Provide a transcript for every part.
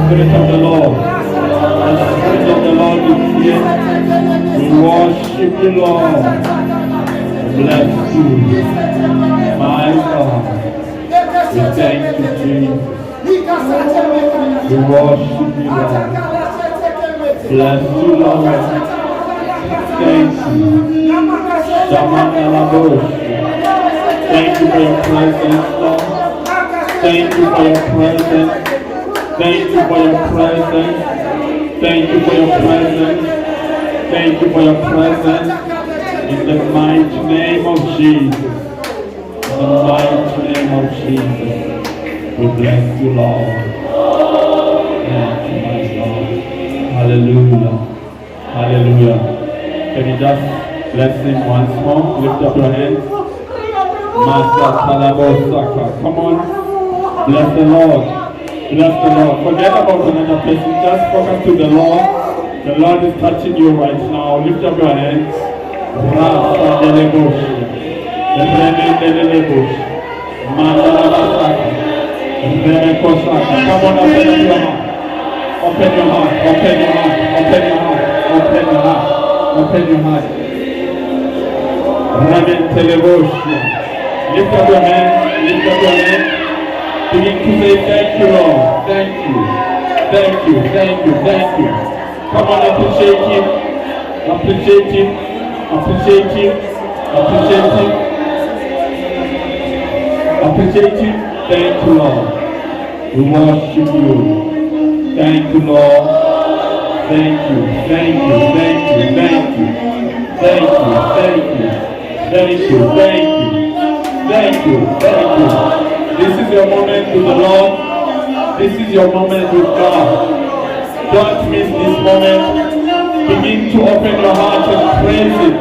Spirit of the Lord. The Spirit of the Lord is here. We worship you, Lord. Bless you. My God. We thank you, Jesus. We worship you, Lord. Bless you, Lord. Thank you. Shamanalabosh. Thank you for your presence, Lord. Thank you for your presence. Thank you for your presence. Thank you for your presence. Thank you for your presence. In the mighty name of Jesus. In the mighty name of Jesus. We bless you, Lord. Thank you, my God. Hallelujah. Hallelujah. Can you just bless him once more? Lift up your hands. Master Talabosaka. Come on. Bless the Lord. Bless the Lord. Forget about another person. Just focus to the Lord. The Lord is touching you right now. Lift up your hands. Rasa Delebosh. Remendelebosh. Mandalabasaka. Remekosaka. Come on, open up your heart. Open your heart. Open your heart. Open your heart. Open your heart. Open your heart. Remendelebosh. Lift up your hands. Lift up your hands. Begin to say thank you, Lord. Thank you. Thank you. Thank you. Thank you. Come on, appreciate him. Appreciate him. Appreciate him. Appreciate him. Appreciate him. Thank you, Lord. We worship you. Thank you, Lord. Thank you. Thank you. Thank you. Thank you. Thank you. Thank you. Thank you. Thank you. Thank you. Thank you. This is your moment with the Lord. This is your moment with God. Don't miss this moment. Begin to open your heart and praise Him.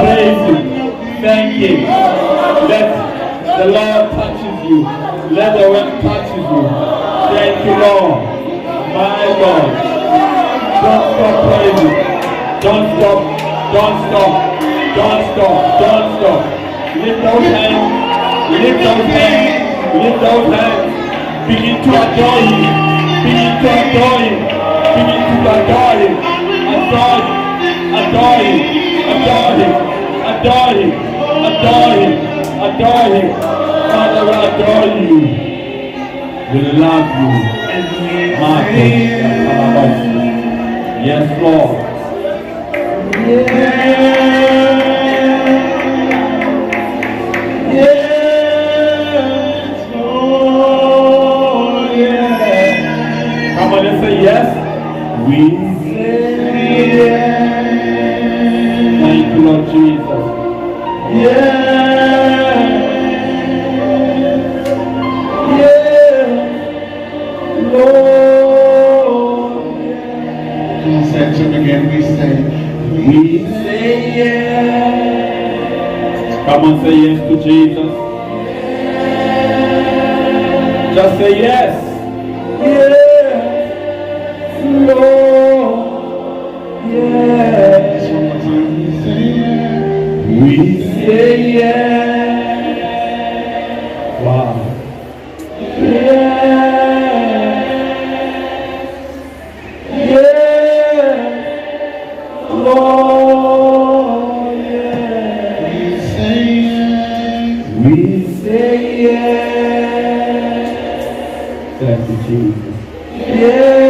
Praise Him. Thank Him. Let the Lord touches you. Let the Lord touches you. Thank you, Lord. My God. Don't stop praising. Don't stop. Don't stop. Don't stop. Don't stop. Lift those hands. Lift those hands. Lift those hands. Begin to adore Him. Begin to adore Him. Begin to adore Him. Adore Him. Adore Him. Adore Him. Adore Him. Adore Him. Adore Him. Father, we adore you. We love you. Yes, Lord. Come on and say yes. We say yes. Thank you, Lord Jesus. Yes. Yes. Lord. Come on, say it to him again. We say yes. Come on, say yes to Jesus. Just say yes. Yes. Lord, yes. One more time. We say yes. Wow. Yes. Yes. Lord, yes. We say yes. We say yes. Thank you, Jesus. Yes.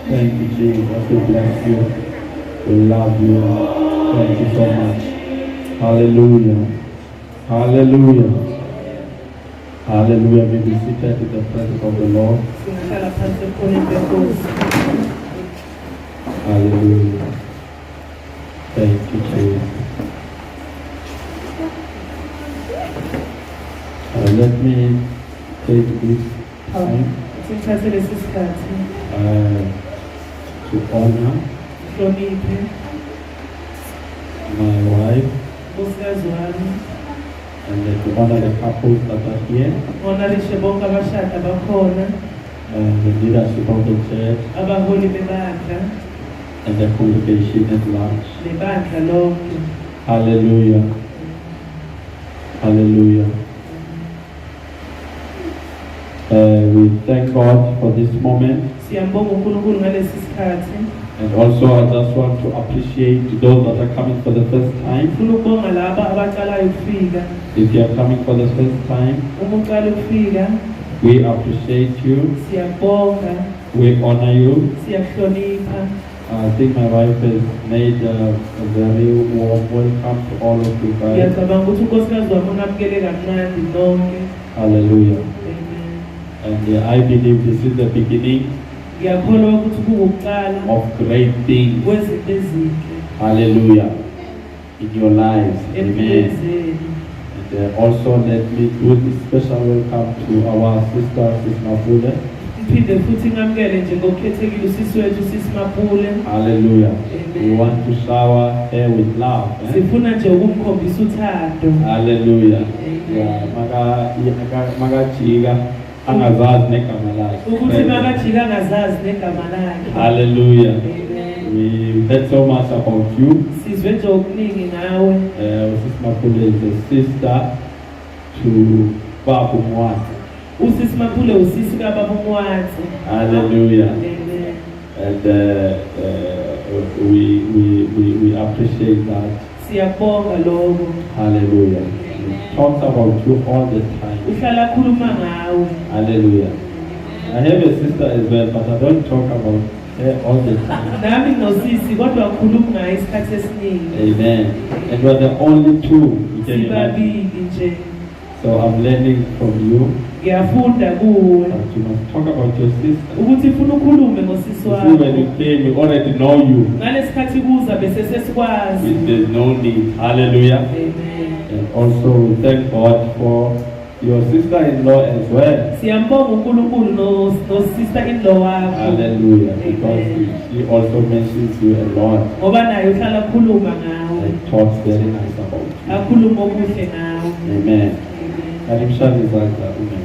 Thank you, Jesus. We bless you. We love you. Thank you so much. Hallelujah. Hallelujah. Hallelujah. We be seated in the presence of the Lord. Hallelujah. Thank you, Jesus. Let me take this time to honor my wife and to honor the couples that are here. the leadership of the church, abaholi bebandla and the congregation at large. nebandla lonke. Hallelujah. Hallelujah. We thank God for this moment. Siyambonga uNkulunkulu ngalesi sikhathi. And also I just want to appreciate those that are coming for the first time. Ngifuna ukubonga laba abaqalayo ukufika. If you are coming for the first time, Uma uqala ukufika, we appreciate you. siyabonga, We honor you. siyakuhlonipha. I think my wife has made a very warm welcome to all of you guys. Ngiyacabanga ukuthi unkosikazi wami ungamukele kamnandi nonke. Hallelujah. Amen. And I believe this is the beginning Ngiyakholwa ukuthi kuwukuqala of great things. kwezinto ezinhle Hallelujah. In your lives. empilweni Amen. zenu. And also let me do this special welcome to our sister, Sis Mapule. Ngiphinde futhi ngamukele nje ngokukhethekile usisi wethu usisi Mapule. Hallelujah. Amen. We want to shower her with love. Sifuna nje ukumkhombisa uthando. Hallelujah. Amen. Yeah, makajika angazazi negama Ukuthi lakhe. makajika angazazi negama lakhe. Hallelujah. Amen. We heard so much about you. Sizwe nje okuningi ngawe. Sis Mapule is a sister to Babu Mwati. Usisi Mapule usisi kaBaba uMwathi. Hallelujah. Amen. And we appreciate that. Siyabonga lokho. Hallelujah. We talk about you all the time. Uhlala khuluma ngawe. Hallelujah. I have a sister as well, but I don't talk about her all the time. Nami nosisi kodwa khuluma ngaye isikhathi esiningi. Amen. And we're the only two. You can imagine. Sibabili nje. So I'm learning from you. Ngiyafunda kuwe But you must talk about your sister. ukuthi ufuna ukhulume ngosisi You see, wakho. when you came, we already know you. Ngalesikhathi kuza bese sesikwazi. There's no need. Hallelujah. Amen. And also we thank God for your sister-in-law as well. Siyambonga uNkulunkulu no-sister in-law wakho. Hallelujah. Because she also mentions you a lot Ngoba naye uhlala khuluma ngawe. and talks very nice about you. Akhuluma okuhle ngawe. Amen. Amen. Kalimshani izandla uMentor.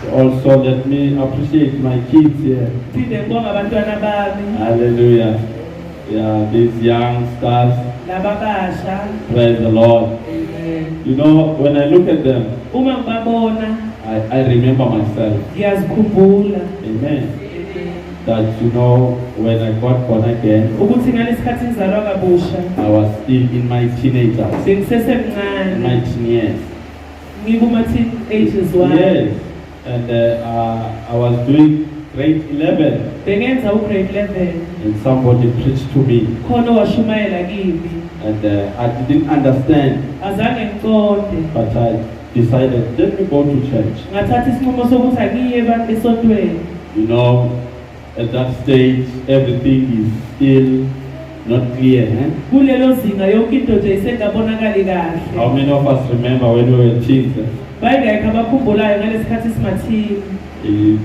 And also let me appreciate my kids here. Phinde ngibonga abantwana bami Hallelujah. Yeah, these youngsters. laba basha. Praise the Lord. Amen. You know, when I look at them, Uma ngibabona I remember myself. ngiyazikhumbula. Amen. Amen. That, you know, when I got born again, Ukuthi ngalesikhathi ngizalwa kabusha I was still in my teenagers, in bengisesemncane my teen years. ngikuma teenagers wami. Yes. And I was doing grade 11, Bengenza ugrade 11 and somebody preached to me, khona washumayela kimi. and I didn't understand, Azange ngiqonde. but I decided, let me go to church. Ngathatha isinqumo sokuthi angiye esontweni. You know, at that stage, everything is still not clear. Eh? Kulelo zinga yonke into nje isengabonakali How kahle. many of us remember when we were teens? Bayingekho abakhumbulayo ngalesikhathi simathini.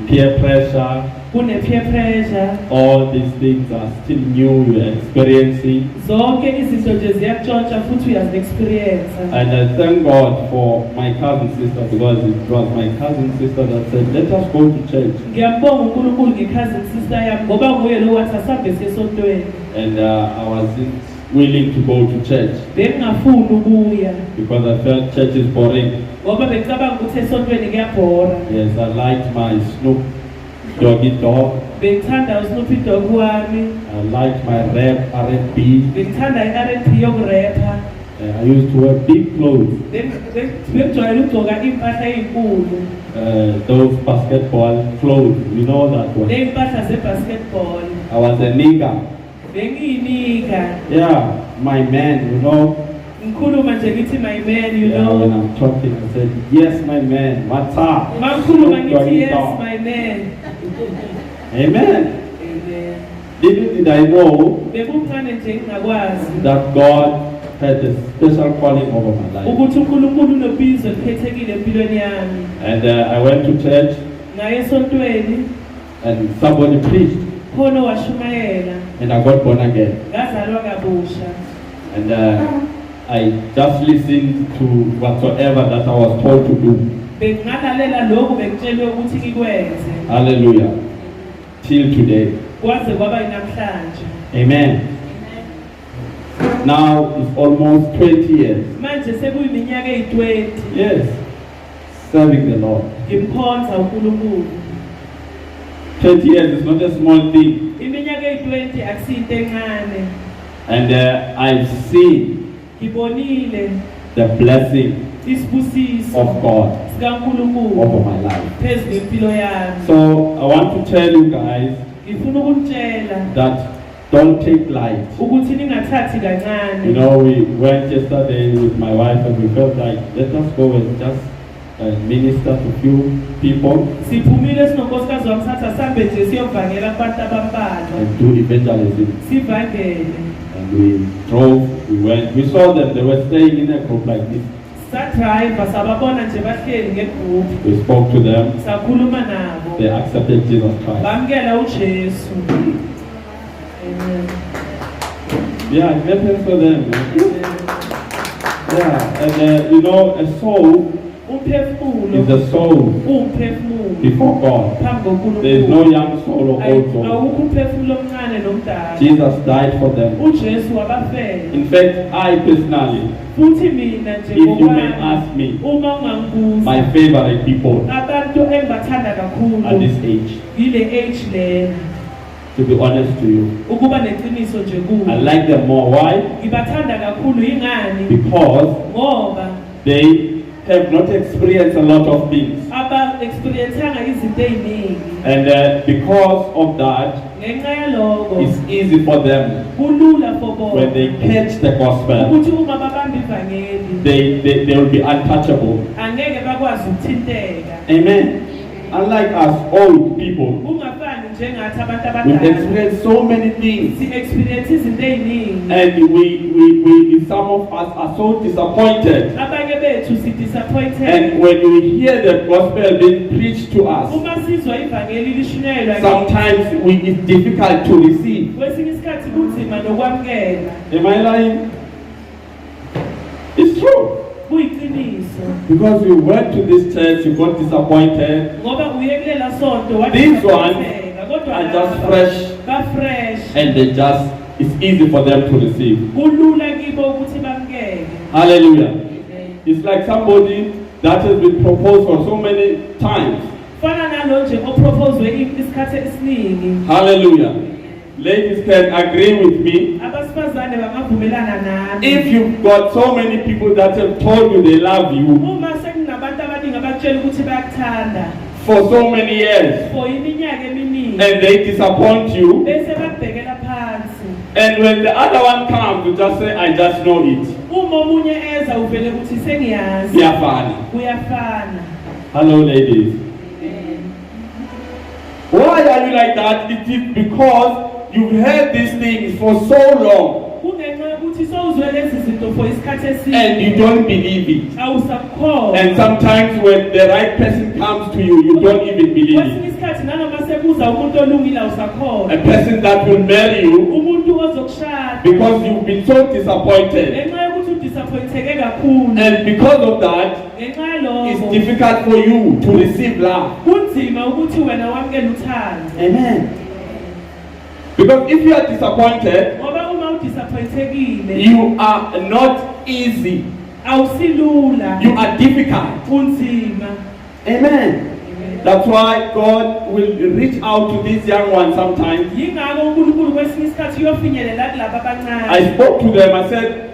Peer pressure, Kune peer pressure. all these things are still new, you are experiencing. Zonke izinto nje ziyakutshontsha futhi uyazi-experience. And I thank God for my cousin sister, because it was my cousin sister that said, let us go to church. Ngiyambonga uNkulunkulu nge-cousin sister yami ngoba nguye lo wathi asambe siye esontweni. And I wasn't willing to go to church Bengingafuni ukuya because I felt church is boring. ngoba bengicabanga ukuthi esontweni kuyabhora. Yes, I liked my Snoop Doggy Dog. Bengithanda uSnoopy Dogg wami. I liked my rap, R&B. Bengithanda i-R&B yokurepha. I used to wear big clothes, Bengijwayele ukugcoka impahla ezinkulu. those basketball clothes, you know that one. Ney'mpahla ze-basketball. I was a nigger. Bengiyinika. Yeah, my man, you know. Ngikhuluma nje ngithi my man, you Yeah, when know. I'm talking, I said, yes, my man, what's up? Mangikhuluma Snoop ngithi Doggy yes Dogg. my man. Amen. Amen. Little did I know Bekuncane nje ngingakwazi that God had a special calling over my life. ukuthi uNkulunkulu unobizo elikhethekile empilweni yami. And I went to church Ngaye esontweni and somebody preached khona washumayela and I got born again. ngazalwa kabusha. And I just listened to whatsoever that I was told to do. bengalalela lokhu bekutshelwe ukuthi ngikwenze Hallelujah. Till today. kwaze kwaba namhlanje. Amen. Now it's almost 20 years. Manje sekuyiminyaka eyi-20 Yes. Serving the Lord. ngimkhonza uNkulunkulu. 20 years is not a small thing. Iminyaka eyi-20 akusiyinto encane. And I've seen Ngibonile the blessing isibusiso of God sikaNkulunkulu over my life. phezu kwempilo yami. So I want to tell you guys Ngifuna ukunitshela that don't take light. ukuthi ningathathi kancane. You know, we went yesterday with my wife and we felt like, let us go and just minister to few people Siphumile sinonkosikazi wami sathi asambe nje siyovangela kubantu abambalwa. and do evangelism. Sivangele. And we drove, we went, we saw them, they were staying in a group like this. Sadrayiva sababona nje bahleli ngegruphu. We spoke to them, Sakhuluma nabo. they accepted Jesus Christ. Bamkela uJesu. Amen. Yeah, I met for them. Yeah, and you know, a soul Umphefumulo is a soul uwumphefumulo before God. phambi There is no koNkulunkulu. young soul or old soul. Awukho umphefumulo omncane nomdala. Jesus died for them. uJesu wabafela. In fact, I personally, Futhi mina nje if you may ngokwami, ask me, uma ungangibuza my favorite people abantu engibathanda at kakhulu this age, yile age lena, to be honest to you, ukuba neqiniso nje I kubo. like them more. Why? Ngibathanda kakhulu yingani? Because Ngoba they have not experienced a lot of things. aba-experience-anga izinto ey'ningi. And because of that, Ngenxa yaloko it's easy for them kulula for bona when they catch the gospel, ukuthi uma babamba ivangeli they will be untouchable. angeke bakwazi ukuthinteka. Amen. Unlike us old people, Kungafani njengathi abantu we've abadala experienced so many things. si-experience izinto ey'ningi. And some of us are so disappointed. Abanye bethu si-disappointed. And when we hear the gospel being preached to us, Uma sizwa ivangeli lishunyayelwa sometimes it's difficult to receive. kwesinye isikhathi kunzima nokwamukela. Am I lying? It's true. Kuyiqiniso. Because you went to this church, you got disappointed. Ngoba uye kulela sonto These wadisappointeka, kodwa are just laba fresh. ba-fresh. And it's easy for them to receive. Kulula kibo ukuthi bamukele. Hallelujah. It's like somebody that has been proposed for so many times. Fana nalo nje opropozwe isikhathi esiningi. Hallelujah. Ladies can agree with me. Abasifazane bangavumelana nami. If you've got so many people that have told you they love you Uma sekunabantu abaningi abatshela ukuthi bayakuthanda for so many years for iminyaka eminingi and they disappoint you, bese bakubhekela phansi. and when the other one comes, you just say, I just know it. Uma omunye eza uvele ukuthi sengiyazi. Kuyafana. Kuyafana. Hello, ladies. Why are you like that? It is because you've heard these things for so long Kungenxa yokuthi sowuzwe lezi zinto for isikhathi eside. and you don't believe it. Awusakukholwa. And sometimes when the right person comes to you, you don't even believe Kwesinye it. isikhathi nanoma sekuza umuntu olungile awusakholwa. A person that will marry you Umuntu ozokushada. because you've been so disappointed. Ngenxa yokuthi udisappointeke kakhulu. And because of that, Ngenxa it's yalokho difficult for you to receive love. kunzima ukuthi wena wamukele uthando. Amen. Because if you are disappointed, Ngoba uma udisappointekile you are not easy. awusilula. You are difficult. Kunzima. Amen. That's why God will reach out to these young ones sometimes. Yingakho uNkulunkulu kwesinye isikhathi uyofinyelela kulabo abancane. I spoke to them, I said,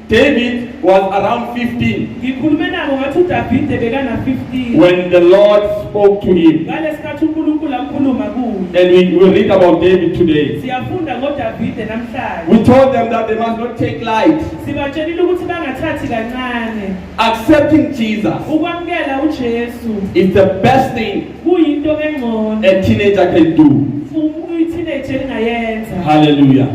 David was around 15 Ngikhulume nabo ngathi uDavide bekana 15. when the Lord spoke to him. Ngalesikhathi uNkulunkulu akhuluma kuye. And we will read about David today. Siyafunda ngoDavide namhlanje. We told them that they must not take light. Sibatshelile ukuthi bangathathi kancane. Accepting Jesus Ukwamukela uJesu is the best thing kuyinto engcono. a teenager can do. Uyi-teenager engayenza. Hallelujah.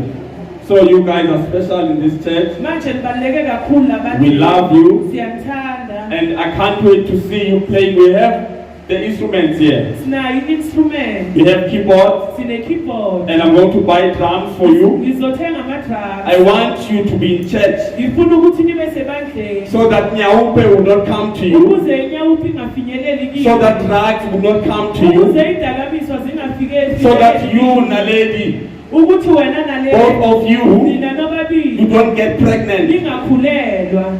So you guys are special in this church. Manje nibaluleke kakhulu labantu. We love you. Siyakuthanda. And I can't wait to see you playing. We have the instruments here. sinayo i-instrument, We have keyboards, sine-keyboard, and I'm going to buy drums for you. ngizothenga ama-drums. I want you to be in church Ngifuna ukuthi nibe sebandleni so that Nyaupe will not come to you, ukuze inyawupi ingafinyeleli kini, so that drugs will not come to you, ukuze idakamizwa zingafikeli, so that you, Naledi, ukuthi wena nale both of you, nina you nobabili don't get pregnant. ningakhulelwa.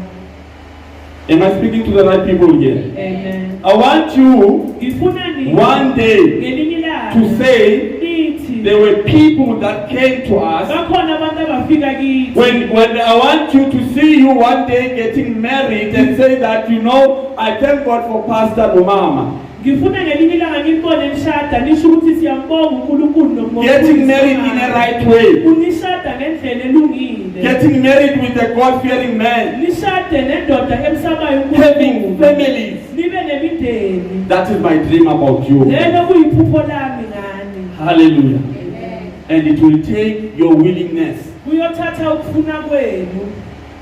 Am I speaking to the right people here? Amen. I want you Ngifuna nini one day ngelinye ilanga to say nithi there were people that came to us. bakhona abantu abafika kithi. When I want you to see you one day getting married and say that, you know, I thank God for Pastor Nomama. Ngifuna ngelinye ilanga ngibone nishada nisho ukuthi siyambonga uNkulunkulu nomoya. Getting married in a right way. Unishada ngendlela elungile. Getting married with a God-fearing man. Nishade nendoda emsabayo Having uNkulunkulu. families. Nibe nemindeni. That is my dream about you. Lelo kuyiphupho lami ngani. Hallelujah. And it will take your willingness Kuyothatha ukufuna kwenu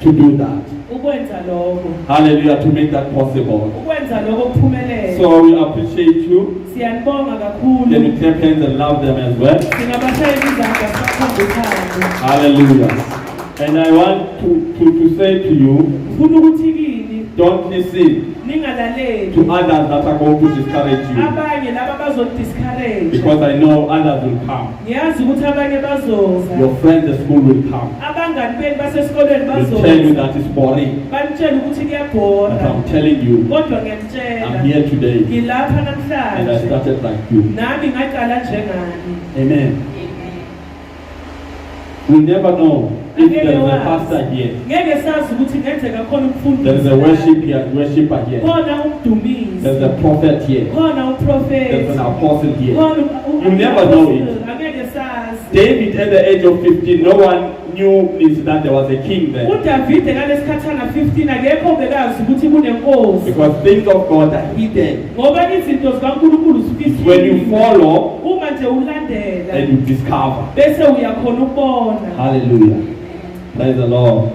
to do that. ukwenza lokho. Hallelujah, to make that possible. Ukwenza lokho kuphumelele. So we appreciate you. Siyanibonga Can kakhulu. you clap hands and love them as well? Singabashayela izandla sibakhombe uthando. Hallelujah. And I want to say to you, Ngifuna ukuthi kini don't listen ningalaleli to others that are going to discourage you. abanye laba bazodiscourage. Because I know others will come. Ngiyazi ukuthi abanye bazoza. Your friends at school will come. Abangani benu basesikoleni Will tell you bazoza. that it's boring. Banitshela ukuthi But kuyabhora. I'm telling you, Kodwa I'm ngiyakutshela here today. ngilapha And I namhlanje. started like you. Nami ngaqala njengani. Amen. We never know if there is a pastor here. Ngeke sazi ukuthi ngenzeka khona There is a worshiper here. Khona umdumisi. There's a prophet here. Khona There's uprofeti. an apostle here. Khona You never know it. Angeke sazi. David at the age of 15, no one knew is that there was a king there. uDavide ngalesikhathana 15 akekho obekazi ukuthi kunenkosi. Because things of God are hidden. Ngoba izinto zikaNkulunkulu It's when you follow uma nje ulandela and you discover. bese uyakhona ukubona. Hallelujah. Praise the Lord.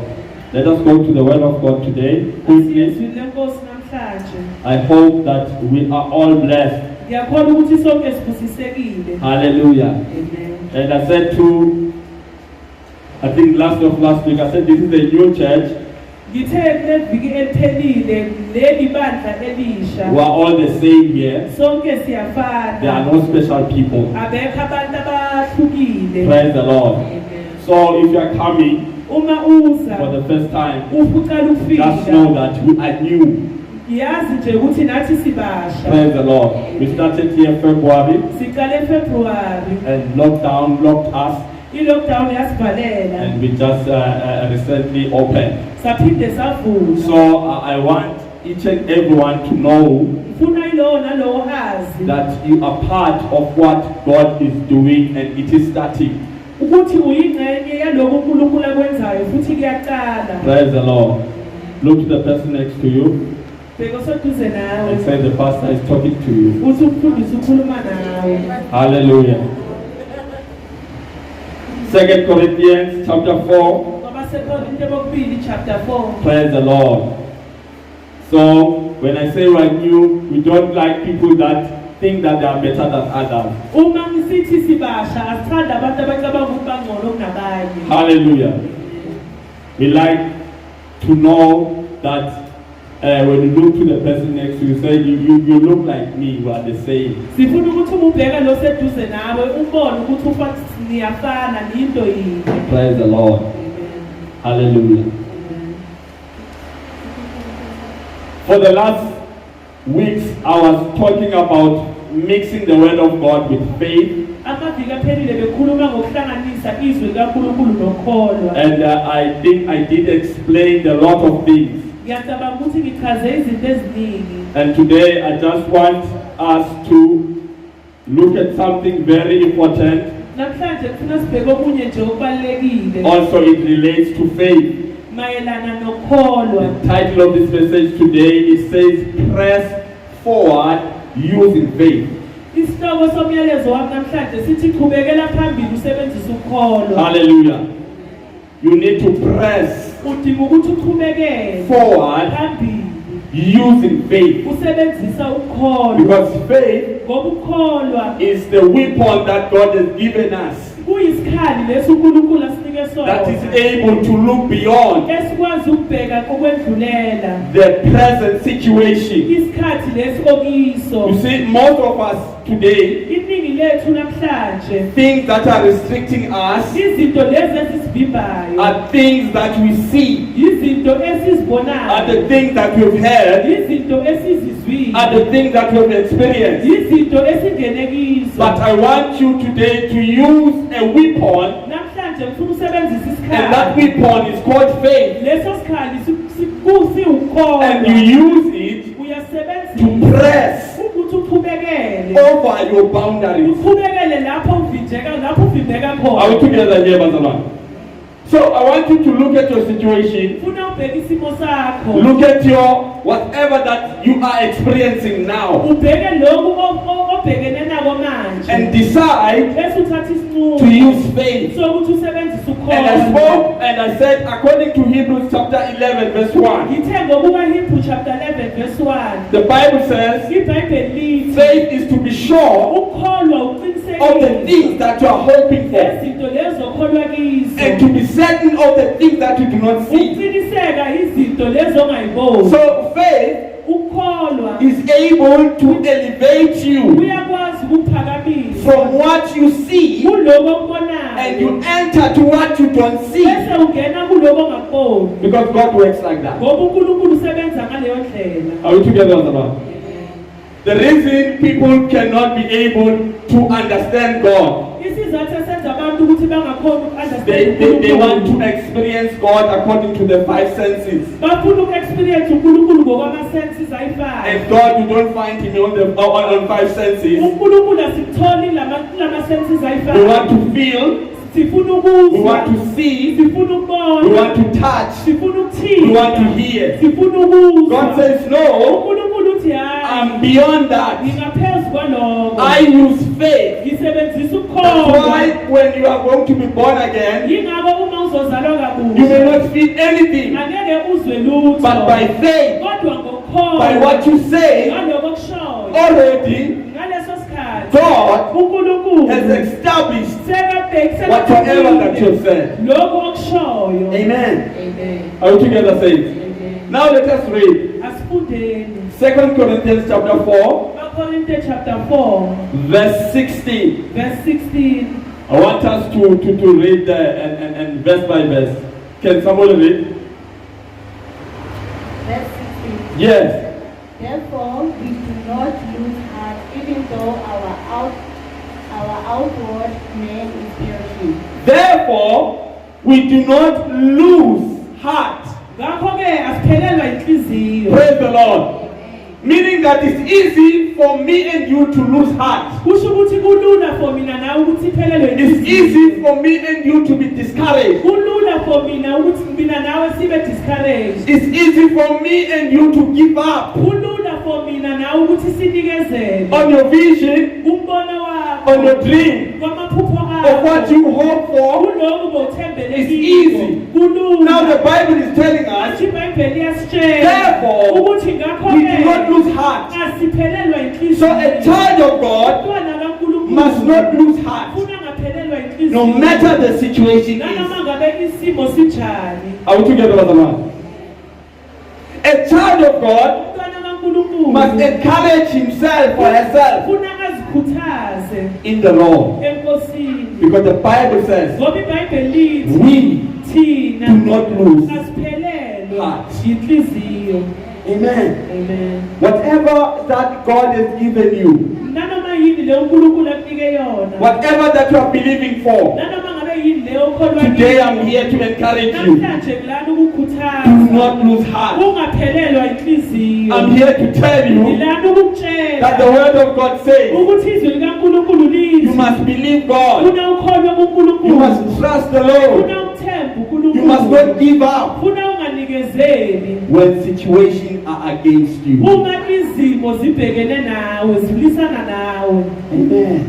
Let us go to the word of God today. Quickly. Isizwe lenkosi namhlanje. I hope that we are all blessed. Ngiyakholwa ukuthi sonke sibusisekile. Hallelujah. Amen. And I said I think last week, I said this is a new church. Ngithe leviki eliphelile leli bandla elisha. We are all the same here. Sonke There are siyafana. no special people. Abekho abantu abahlukile. Praise the Lord. Amen. So if you are coming Uma for uza the first time, ufuqala just know ukufika. that we are new. Yazi nje ukuthi nathi sibasha. Praise the Lord. We started here February Siqale February. and lockdown locked us, I-lockdown yasivalela. and we just recently opened. Saphinde savula. So I want each and everyone to know Ufuna ilowo nalowo azi that you are part of what God is doing and it is starting. ukuthi uyingxenye yaloko uNkulunkulu akwenzayo futhi kuyaqala. Praise the Lord. Look to the person next to you Bheka oseduze nawe. and say the pastor is talking to you. Uthi umfundisi ukhuluma nawe. Hallelujah. 2 Corinthians chapter 4. Ngoba seKorinte bokubili chapter 4. Praise the Lord. So when I say we're new, we don't like people that think that they are better than others. Uma ngisithi sibasha asithanda abantu abacabanga ukuthi bangcono kunabanye. Hallelujah. We like to know that when you look to the person next to you, say you look like me, you are the same. Sifuna ukuthi uma ubheka lo seduze nawe ubone ukuthi ufa niyafana into yinye. Praise the Lord. Hallelujah. For the last weeks, I was talking about mixing the word of God with faith. Amaviki aphelile bekhuluma ngokuhlanganisa izwi likaNkulunkulu nokholwa. And I think I did explain a lot of things. Ngiyacabanga ukuthi ngichaze izinto eziningi. And today I just want us to look at something very important. Namhlanje kufuna sibheke okunye nje okubalulekile Also, it relates to faith. mayelana nokholwa. The title of this message today is says, Press Forward Using Faith. Isihloko somyalezo wami namhlanje sithi qhubekela phambili usebenzisa ukholwa. Hallelujah. You need to press Udinga ukuthi uqhubekele forward phambili using faith. usebenzisa ukukholwa Because faith ngoba ukukholwa is the weapon that God has given us kuyisikhali lesi uNkulunkulu asinike that is sona able to look beyond esikwazi ukubheka kokwedlulela the present situation. isikhathi lesi okiso You see, most of us today, iningi lethu namhlanje things that are restricting us izinto lezi ezisivimbayo are things that we see, izinto are esizibonayo the things that we've heard, izinto esizizwile are the things that we've experienced. izinto esingene kizo But I want you today to use a weapon, namhlanje ngifuna usebenzisa and that isikhali weapon is called faith. leso sikhali And siwukholwa you use it to uyasebenzisa press ukuthi uqhubekele over your boundaries. uqhubekele lapho uvimbeka Are khona we together here, Bazalwane? So I want you to look at your situation. ufuna ubheke isimo sakho Look at your whatever that you are experiencing now, ubheke lokhu obhekene nako manje and decide bese uthatha to isinqumo use faith. sokuthi usebenzise And I ukholwa spoke and I said, according to Hebrews chapter 11, verse 1, ngithe ngokuba Hebrew chapter 11 verse 1 the Bible says, iBhayibheli lithi faith is to be sure ukholwa of the uqinisekile things that you are hoping for, izinto lezo okholwa kizo and to be certain of the things that you do not see. uqiniseka izinto lezo ongayiboni So faith ukholwa is able to elevate you uyakwazi ukuphakamisa from what you see, kuloko okubonayo and you enter to what you don't see, bese ungena kuloko ongakuboni because God works like that. ngoba uNkulunkulu usebenza ngaleyo ndlela Are we together on the line? The reason people cannot be able to understand God, isizathu esenza abantu ukuthi bangakhoni they want to uku-understand experience God according to the five senses. bafuna uku-experience uNkulunkulu ngokwama-senses ayi-five And God, you don't find Him on five senses. uNkulunkulu asikutholi lama-senses We ayi-five want to feel, sifuna we ukuzwa want to see, sifuna we ukubona want to touch, sifuna we ukuthinta want to hear. sifuna ukuzwa God says, no, uNkulunkulu uthi hayi I'm beyond that. ngingaphezu kwaloko I use faith. ngisebenzisa That's ukukholwa why when you are going to be born again, yingako uma uzozalwa you may kabusha not feel anything, angeke uzwe lutho but by faith, kodwa ngokukholwa by what you say, ngaloko okushoyo already ngaleso sikhathi God uNkulunkulu has established sekabhekise whatever that you have said. lokho okushoyo Amen. Amen. Are you together, saints? Amen. Now let us read asifundeni 2 Corinthians chapter 4, bakorinte chapter 4 verse 16. verse 16 I want us to read and verse by verse. Can somebody read? Verse 16. Yes. Therefore, we do not lose heart, even though our outward man is perishing. Therefore, we do not lose heart. ngakho-ke asiphelelwa inhliziyo Praise the Lord. Meaning that it's easy for me and you to lose heart. kusho ukuthi kulula for mina nawe ukuthi iphelelwe It's inhliziyo easy for me and you to be discouraged. kulula for mina ukuthi mina nawe sibe discouraged It's easy for me and you to give up kulula for mina nawe ukuthi sinikezele on your vision, umbono wakho on your dream, kwamaphupho of what akho you hope for. kuloko bowuthembele It's kikho easy. kulula Now the Bible is telling us, iBhayibheli iyasitshela therefore, ukuthi we do ngakho-ke not lose heart. asiphelelwa So a child of God umntwana kaNkulunkulu must not lose heart, funa angaphelelwa inhliziyo no matter the situation nanoma is. ngabe isimo sinjani Are we together, brother man? A child of God umntwana kaNkulunkulu must encourage himself or herself funa azikhuthaze in the Lord. enkosini Because the Bible says, ngoba iBhayibheli lithi we thina do not lose. asiphelelwe Heart. inhliziyo Amen. amen Whatever that God has given you, nanoma yini leyo uNkulunkulu akunike yona whatever that you are believing for, nanoma ngabe yini leyo ukholwa today I'm here to encourage you. namhlanje kulana Do ukukhuthaza not lose heart. ungaphelelwa inhliziyo I'm here to tell you ngilana that the ukukutshela word of God says ukuthi izwi likaNkulunkulu you lithi must believe God. funa ukholwe You kuNkulunkulu must trust the Lord. funa ukuthemba You must not uNkulunkulu give up funa unganikezeli when situations are against you. uma izimo zibhekene nawe zilisana nawe Amen.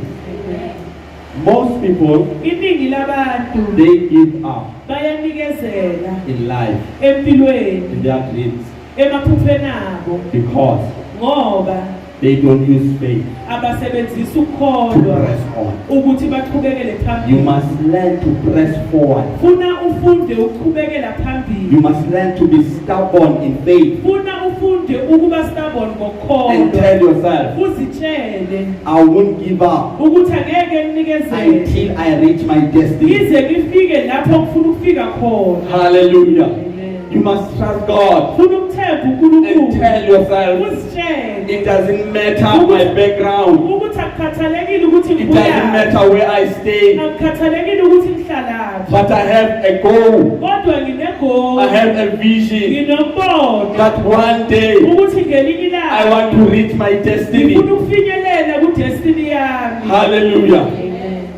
Most people, iningi labantu they give up bayanikezela in life, empilweni in their dreams. emaphupheni abo because ngoba they don't use faith abasebenzisa to ukukholwa press on. ukuthi baqhubekele You phambili. must learn to press forward. Funa ufunde ukuqhubekela phambili. You must learn to be stubborn in faith Funa ufunde ukuba stubborn and ngokukholwa. tell yourself, Uzitshele I won't give up ukuthi angeke nginikezele until I reach my destiny. ngize ngifike lapho ngifuna ukufika khona. Hallelujah. Amen. You must trust God Funa ukuthemba and uNkulunkulu. tell yourself, Uzitshele it doesn't matter my background. ukuthi akukhathalekile ukuthi It doesn't ngibuyaphi. matter where I stay. Akukhathalekile ukuthi ngihlalaphi. But I have a goal. Kodwa nginegoli. I have a vision Nginombono that one day ukuthi ngelinye ilanga I want to reach my destiny. ngifuna ukufinyelela ku-destiny yami. Hallelujah.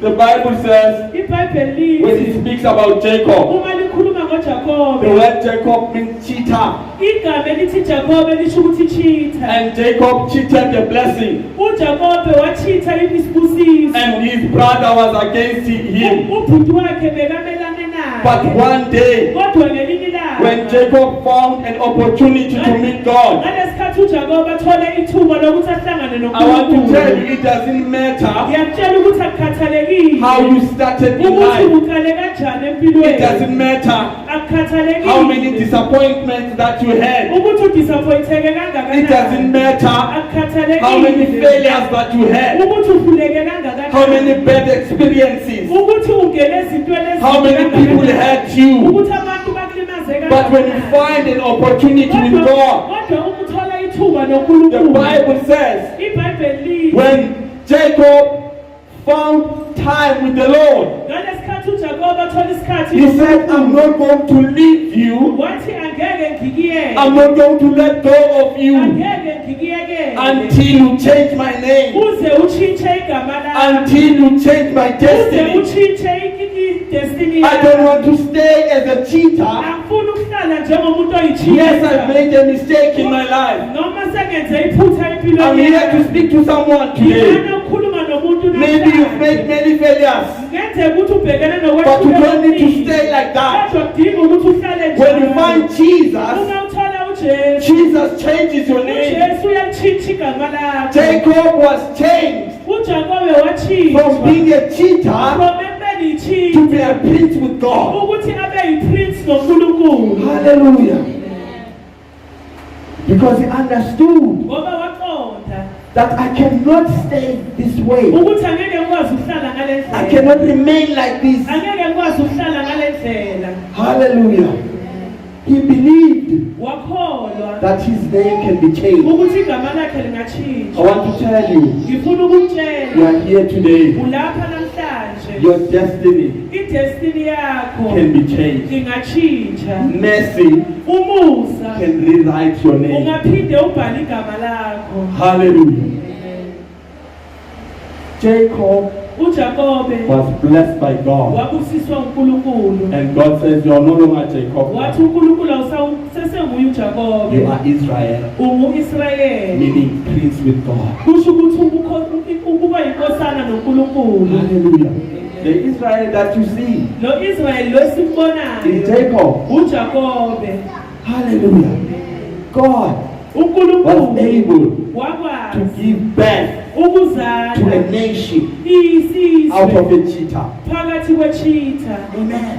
The Bible says, iBhayibheli when lithi it speaks about Jacob, uma likhuluma ngoJakobe, the word Jacob means cheater. igama elithi Jakobe lisho ukuthi cheater. And Jacob cheated the blessing. uJakobe wachitha isibusiso. And his brother was against him. ubhuti wakhe bekamelane naye. But one day, Kodwa ngelinye ilanga when Jacob found an opportunity to meet God, ngalesikhathi uJakobe athole ithuba lokuthi ahlangane I want to noNkulunkulu. tell you, it doesn't matter Ngiyakutshela ukuthi akukhathalekile how you started in ukuthi life. uqale kanjani It empilweni. doesn't matter Akukhathalekile how many disappointments that you had. ukuthi udisappointeke It doesn't kangakanani. matter Akukhathalekile how many failures that you had. ukuthi uhluleke kangakanani. How many bad experiences. ukuthi ungene ezintweni How many people hurt you. ukuthi abantu bakulimaze But when you find an opportunity with God, kodwa uma uthola ithuba the noNkulunkulu. Bible says, iBhayibheli lithi when Jacob found time with the Lord, ngalesikhathi uJakobe athola isikhathi he said, I'm not going to leave you. wathi angeke ngikiyeke. I'm not going to let go of you angeke ngikiyeke until you change my name, uze utshintshe igama lami. until you change my uze destiny. utshintshe i-destiny I don't want to stay as a cheater. angifuni ukuhlala njengomuntu Yes, oyicheater. I've made a mistake in my life. noma sengenze iphutha I'm empilweni here to yami. speak to someone today. ngifuna ukukhuluma nomuntu Maybe you've made many failures, ngenzeka ukuthi ubhekene but you don't need to stay like that. kodwa kudinga ukuthi uhlale When you njalo. find Jesus, uma uthola uJesu, Jesus changes your name. uJesu uyalitshintsha igama lakho. Jacob was changed uJakobe from wachithwa being a cheater from ekubeni to yitshitha be a prince with God. ukuthi abe yiprince noNkulunkulu. Hallelujah. Because he understood ngoba waqonda that I cannot stay this way. ukuthi angeke ngikwazi ukuhlala ngale I ndlela. cannot remain like this. angeke ngikwazi ukuhlala ngale ndlela. Hallelujah. He believed wakholwa that his name can be changed. ukuthi igama lakhe I lingatshintsha. want to tell you, ngifuna you ukutshela are here today. ulapha namhlanje Your destiny idestiny yakho can be changed. ingatshintsha. Mercy umusa can rewrite your name. ungaphinde ubhale igama lakho. Hallelujah. Jacob uJakobe was blessed by God. wabusiswa uNkulunkulu. And God says, you are no longer Jacob. wathi uNkulunkulu sesenguye uJakobe, You are Israel, ungu-Israyeli. meaning prince with God. kusho ukuthi ukuba yinkosana noNkulunkulu. Hallelujah. The Israel that you see lo Israyeli lo is simbonayo Jacob. uJakobe. Hallelujah. God was uNkulunkulu able to wakwazi give birth to a ukuzala nation out isizwe of a cheetah. phakathi kwechitha. Amen.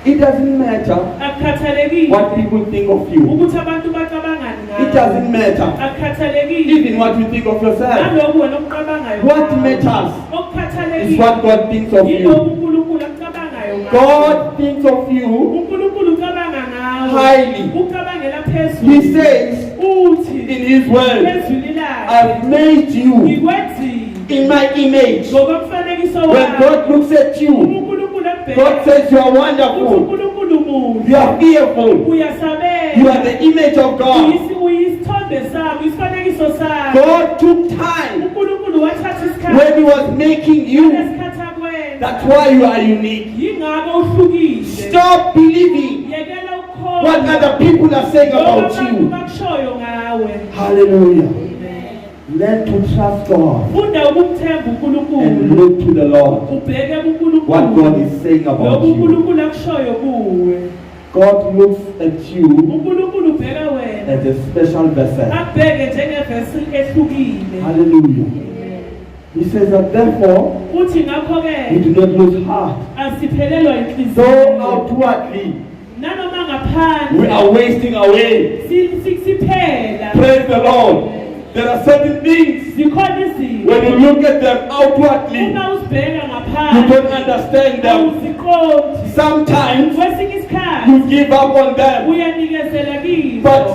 It doesn't matter akukhathalekile what people think of you. ukuthi abantu bacabangani ngawe. It doesn't matter akukhathalekile even what you think of yourself. nalokhu wena okucabangayo. What matters is okukhathalekile what God thinks of yilokhu you. uNkulunkulu akucabangayo ngawe. God thinks of you. uNkulunkulu ucabanga ngawe Highly. ucabangela He phezulu. says uthi in His word, ezwini lakhe I've made you ngikwenzile in my image. ngokomfanekiso When wami. God looks at you, uNkulunkulu God ebheka says you are uthi wonderful. uNkulunkulu muhle. You are fearful. uyasabela. You are the image of God. uyisithombe sami, isifanekiso sami. God took time uNkulunkulu wathatha isikhathi when He was making you. lesikhathi akwenza. That's why you are unique. yingakho uhlukile. Stop believing yekela what ukukholwa other people are saying lokho about abantu you. bakushoyo ngawe. Hallelujah. Learn to trust God funda ukumthemba and uNkulunkulu. look to the Lord. ubheke What kuNkulunkulu God is saying about lokhu you. uNkulunkulu akushoyo kuwe. God looks at you uNkulunkulu ubheka wena as a special vessel. abheke njengevessel ehlukile. Hallelujah. He says that therefore Uthi ngakho we ke do not lose heart. asiphelelwa Though inhliziyo. outwardly Nanoma we ngaphandle are wasting away. siphela. Praise the Lord. There are certain things Zikhona izinto when you look at them outwardly, uma uzibheka you ngaphandle don't understand them. awuziqondi. Sometimes Kwesinye isikhathi you give up on them. uyanikezela kizo. But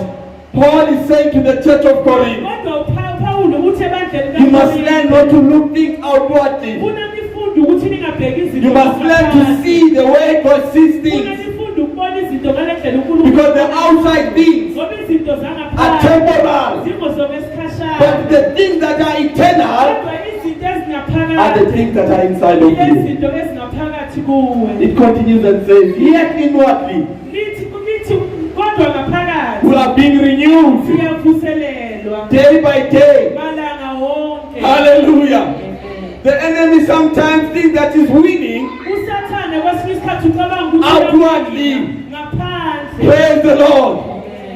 Paul is saying to the church of Corinth, Kodwa uPawulu uthi ebandleni you must learn not to look things outwardly. Kunanifundo ukuthi ningabheki izinto You must learn to see the way God sees things. Kunanifundo ukubona izinto ngale ndlela uNkulunkulu. Because the outside things Ngoba izinto are zangaphandle temporal. zingozokwesikhatshana. But the things that are eternal Kodwa izinto are the ezingaphakathi things that are inside of you. izinto ezingaphakathi kuwe. It continues and says, yet inwardly Lithi kodwa ngaphakathi we are being renewed siyavuselelwa day by day. malanga wonke. Hallelujah. The enemy sometimes thinks that he's winning. Usathane kwesinye isikhathi ucabanga ukuthi Outwardly. ngaphandle. Praise the Lord.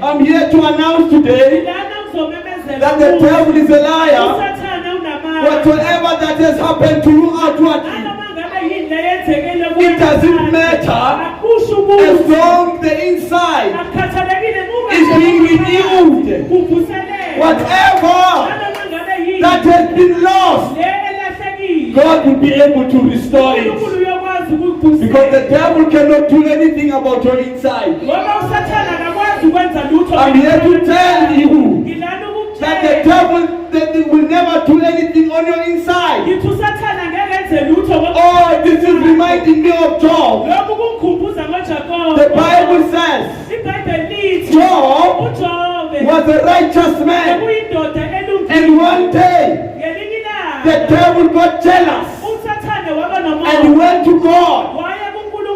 I'm here to announce today Lana uzomemezela that the devil is a liar. usathane unamanga. Whatsoever that has happened to you outwardly, Nanoma ngabe yini leyenzekile kuwe it doesn't ngaphandle, matter akusho as ukuthi long the inside akukhathalekile uma is being renewed. kuvuselelwa. Whatever Nanoma ngabe yini that has been lost, le elahlekile God will be able to restore uNkulunkulu it. uyakwazi Because the ukukuvusela. devil cannot do anything about your inside. Ngoba usathane akakwazi ukwenza lutho. I'm here to tell you Ngilana that the ukutshela devil that he will never do anything on your inside. ngithi usathane angeke enze lutho. Oh, this is reminding me of Job. Lokhu kungikhumbuza ngoJakobe. The Bible says iBhayibheli lithi Job uJobe was a righteous man, bekuyindoda elungile. and one day Ngelinye the ilanga devil got jealous usathane waba and nomona went to God waya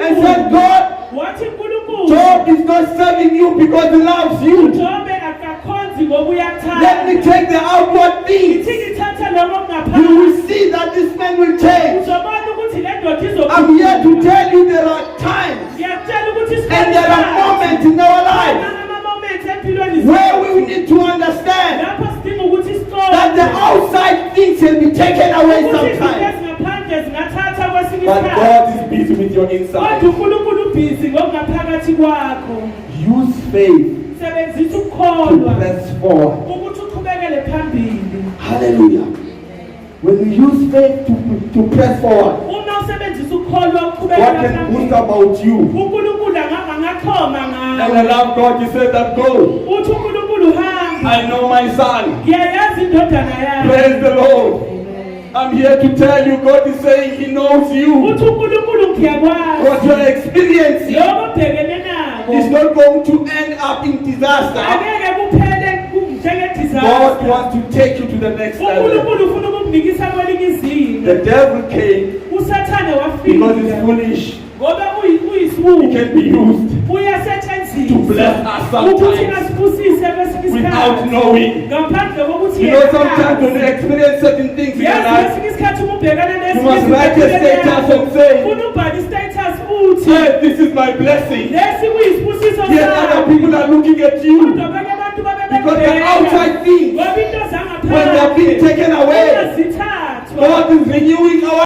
and said, kuNkulunkulu God, wathi uNkulunkulu Job is not serving you because he loves you. uJobe akakhonzi ngoba uyakuthanda. Let me take the outward things. Ithi ngithatha lokho You ngaphandle will see that this man will change. uzobona ukuthi le ndoda I'm here to tell you there are times ngiyakutshela ukuthi and there are moments in our life ama-moments empilweni where we need to understand lapho sidinga ukuthi that the outside things can be taken away ukuthi izinto sometimes. ezingaphandle zingathatha kwesinye But isikhathi. God is busy with your Kodwa inside. uNkulunkulu ubhizi ngokungaphakathi kwakho. Use faith Sebenzisa to ukukholwa press forward. ukuthi uqhubekele phambili. Hallelujah. When you use faith to press forward, Uma usebenzisa ukukholwa what uqhubekela can boost phambili, about you? uNkulunkulu angaxhoma And I ngawe. love God, you said that go. Uthi uNkulunkulu hamba. I know my son. Ngiyayazi indodana yami. Praise the Lord. I'm here to tell you, God is saying He knows you. Uthi uNkulunkulu ngiyakwazi. What you're experiencing Lokho obhekene nako is not going to end up in disaster. angeke kuphele njengedisaster. God wants to take you to the next level. uNkulunkulu ufuna ukukunikisa kwelinye izinga. The devil came Usathane because he's wafika foolish. ngoba He uyisiwulu can be used to uyasetshenziswa bless us ukuthi sometimes asibusise kwesinye without isikhathi knowing. ngaphandle kokuthi You know, sometimes when you experience certain things in your yazi life, kwesinye isikhathi uma ubhekana you must write a status and say, ufuna ubhala istatus uthi hey, this is my blessing. lesi kuyisibusiso Yet other people are looking at you kodwa abanye abantu because the babebheka outside things, ngoba into when they are being zangaphandle taken away, zithathwa God is renewing our